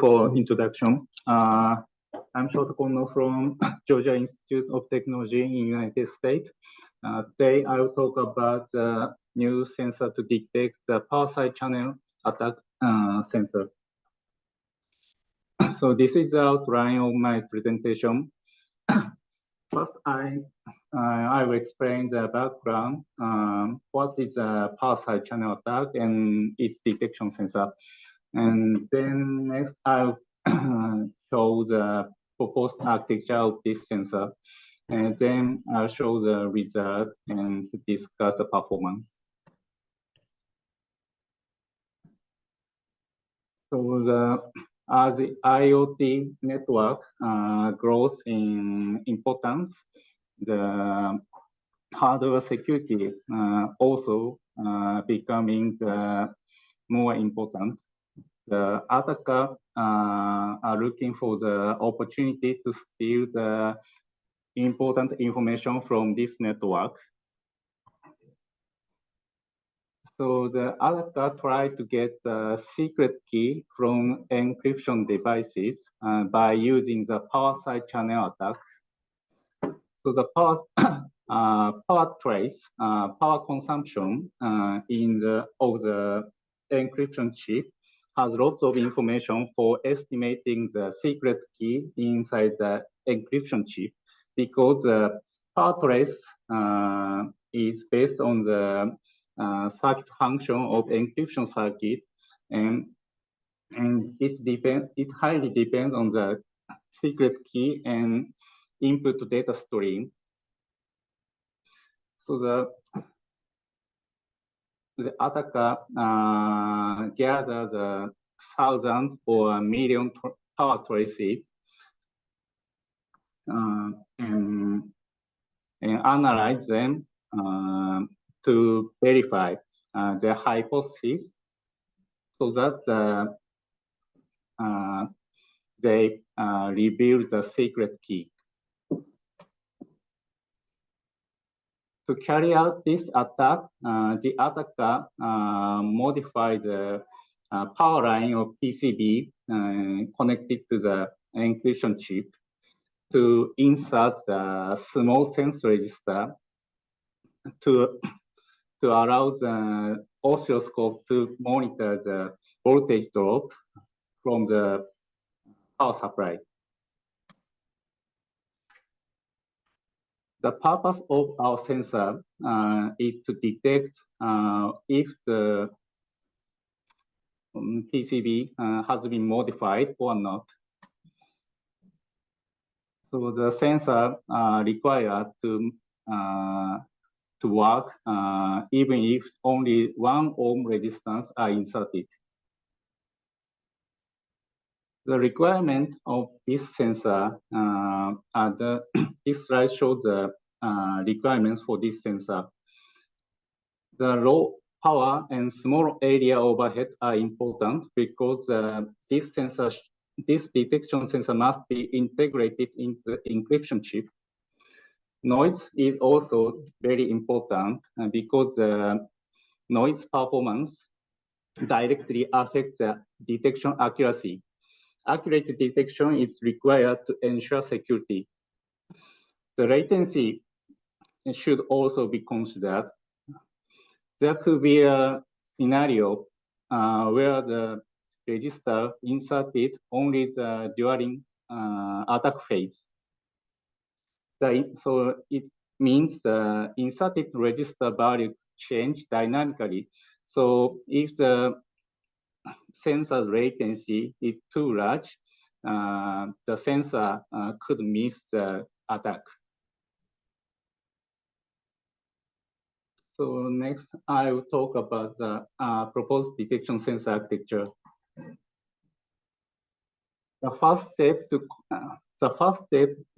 For introduction, I'm Shota Konno from Georgia Institute of Technology in United States. Today I will talk about the new sensor to detect the power side channel attack sensor. So this is the outline of my presentation. First, I will explain the background. What is a power side channel attack and its detection sensor? And then next, I'll show the proposed architecture of this sensor. And then I'll show the result and discuss the performance. So as the IoT network grows in importance, the hardware security also becoming more important. The attacker are looking for the opportunity to steal the important information from this network. So the attacker tried to get the secret key from encryption devices by using the power side channel attack. So the power trace, power consumption of the encryption chip has lots of information for estimating the secret key inside the encryption chip, because the power trace is based on the circuit function of encryption circuit, and it highly depends on the secret key and input data stream. So the attacker gathers thousands or a million power traces and analyze them to verify their hypothesis, so that they reveal the secret key. To carry out this attack, the attacker modified the power line of PCB connected to the encryption chip to insert the small sense register to allow the oscilloscope to monitor the voltage drop from the power supply. The purpose of our sensor is to detect if the PCB has been modified or not. So the sensor required to work even if only 1 ohm resistance are inserted. The requirement of this sensor, this slide shows the requirements for this sensor. The low power and small area overhead are important because this detection sensor must be integrated into the encryption chip. Noise is also very important because the noise performance directly affects the detection accuracy. Accurate detection is required to ensure security. The latency should also be considered. There could be a scenario where the register inserted only during attack phase. So it means the inserted register value change dynamically. So if the sensor latency is too large, the sensor could miss the attack. So next, I will talk about the proposed detection sensor architecture. The first step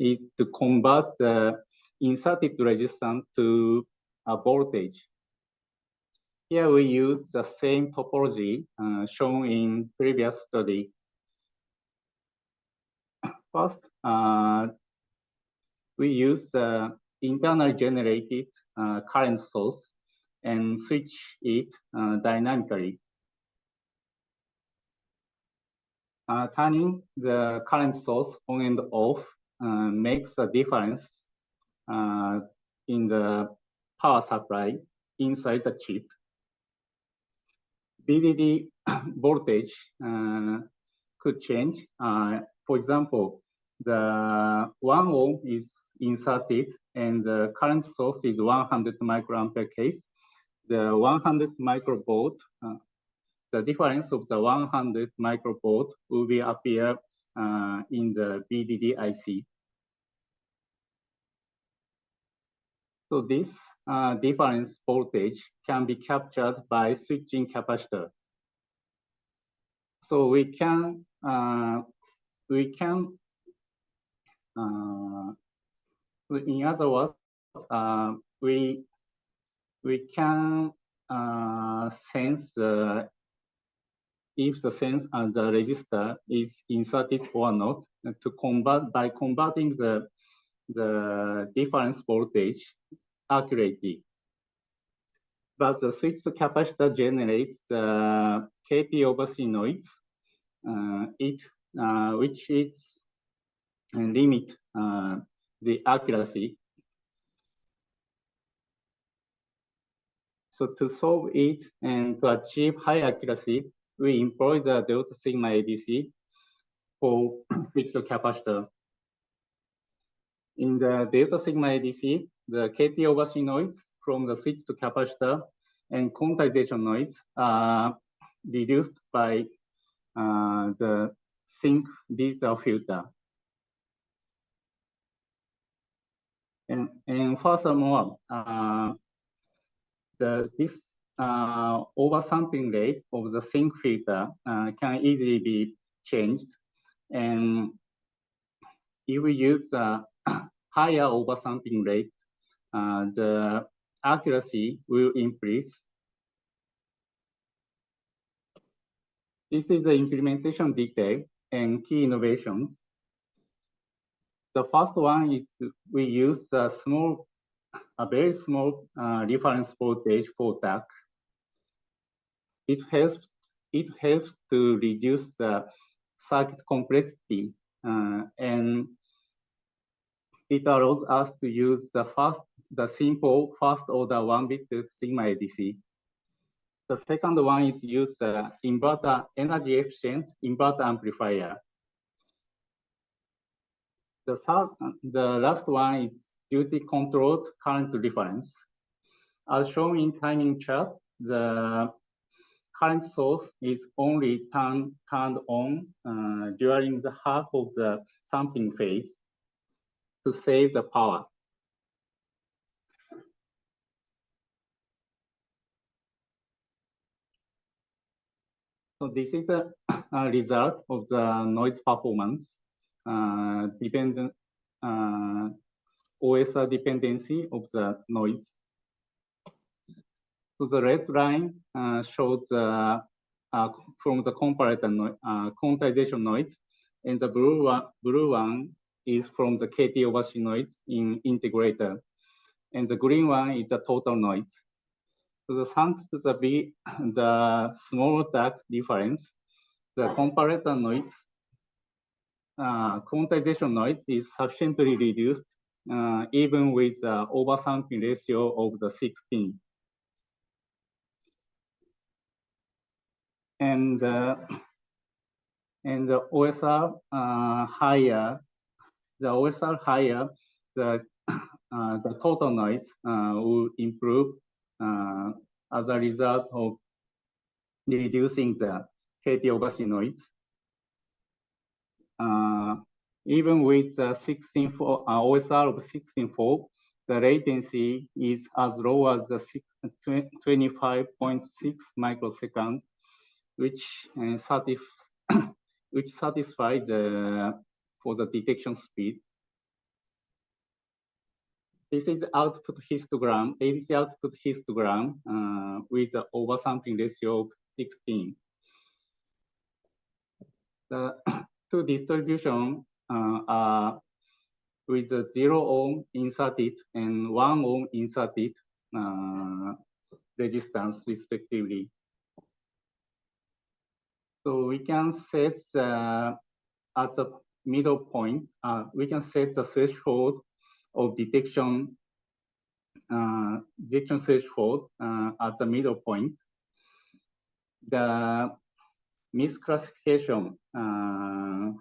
is to convert the inserted resistance to a voltage. Here we use the same topology shown in previous study. First, we use the internally generated current source and switch it dynamically. turning the current source on and off makes a difference in the power supply inside the chip. VDD voltage could change. For example, the 1 ohm is inserted and the current source is 100 microampere case. The 100 microvolt, the difference of the 100 microvolt will be appear in the VDD IC. So this difference voltage can be captured by switching capacitor. So we can in other words, we can sense if the sense and the resistor is inserted or not to convert by converting the difference voltage accurately. But the switched capacitor generates the KT over C noise, which is limit the accuracy. So to solve it and to achieve high accuracy, we employ the delta sigma ADC for switched capacitor. In the delta sigma ADC, the KT over C noise from the switched capacitor and quantization noise are reduced by the sync digital filter. And furthermore, this oversampling rate of the sync filter can easily be changed. And if we use a higher oversampling rate, the accuracy will increase. This is the implementation detail and key innovations. The first one is we use a very small reference voltage for DAC. It helps to reduce the circuit complexity and it allows us to use the simple first order 1-bit sigma ADC. The second one is use inverter energy efficient inverter amplifier. The last one is duty controlled current reference. As shown in timing chart, the current source is only turned on during the half of the sampling phase to save the power. So this is the result of the noise performance dependent OSR dependency of the noise. So the red line shows from the comparator quantization noise, and the blue one is from the KT over C noise in integrator, and the green one is the total noise. So thanks to the small DAC difference, the comparator noise, quantization noise is sufficiently reduced even with the oversampling ratio of the 16. And the OSR higher, the total noise will improve as a result of reducing the KT over C noise. Even with the OSR of 16.4, the latency is as low as the 25.6 microseconds, which satisfies for the detection speed. This is the output histogram, ADC output histogram with the oversampling ratio of 16. The two distribution are with the 0 ohm inserted and 1 ohm inserted resistance respectively. So we can set at the middle point, we can set the threshold of detection threshold at the middle point. The misclassification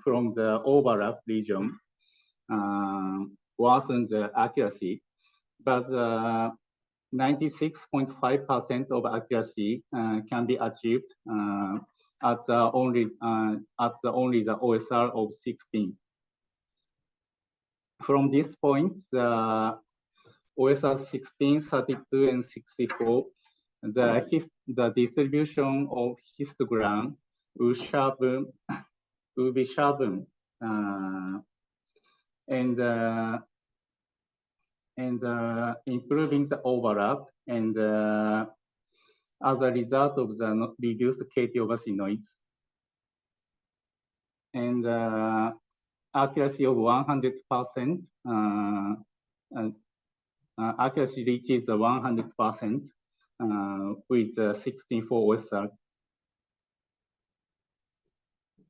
from the overlap region worsens the accuracy, but 96.5% of accuracy can be achieved at only the OSR of 16. From this point, the OSR 16, 32, and 64, the distribution of histogram will be sharpened, and improving the overlap, and as a result of the reduced K-T/C noise, and accuracy of 100%, accuracy reaches 100% with 16.4 OSR.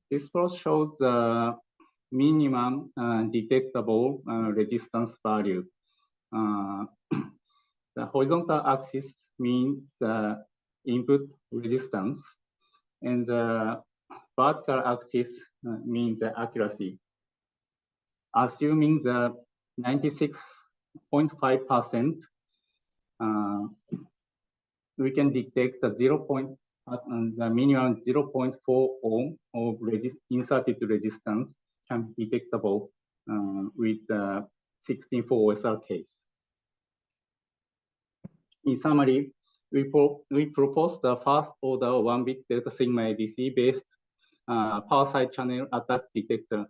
This plot shows the minimum detectable resistance value. The horizontal axis means the input resistance, and the vertical axis means the accuracy. Assuming the 96.5%, we can detect the minimum 0.4 ohm of inserted resistance can be detectable with the 16.4 OSR case. In summary, we propose the first order 1-bit delta sigma ADC based power side channel attack detector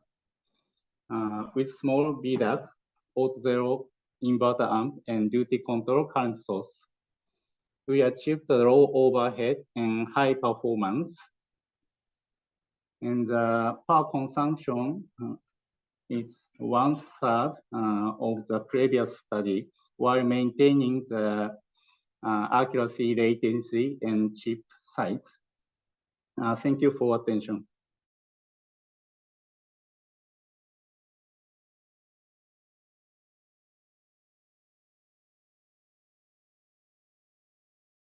with small VDAC, auto-zero inverter amp, and duty control current source. We achieved the low overhead and high performance, and the power consumption is 1/3 of the previous study, while maintaining the accuracy, latency, and chip size. Thank you for attention.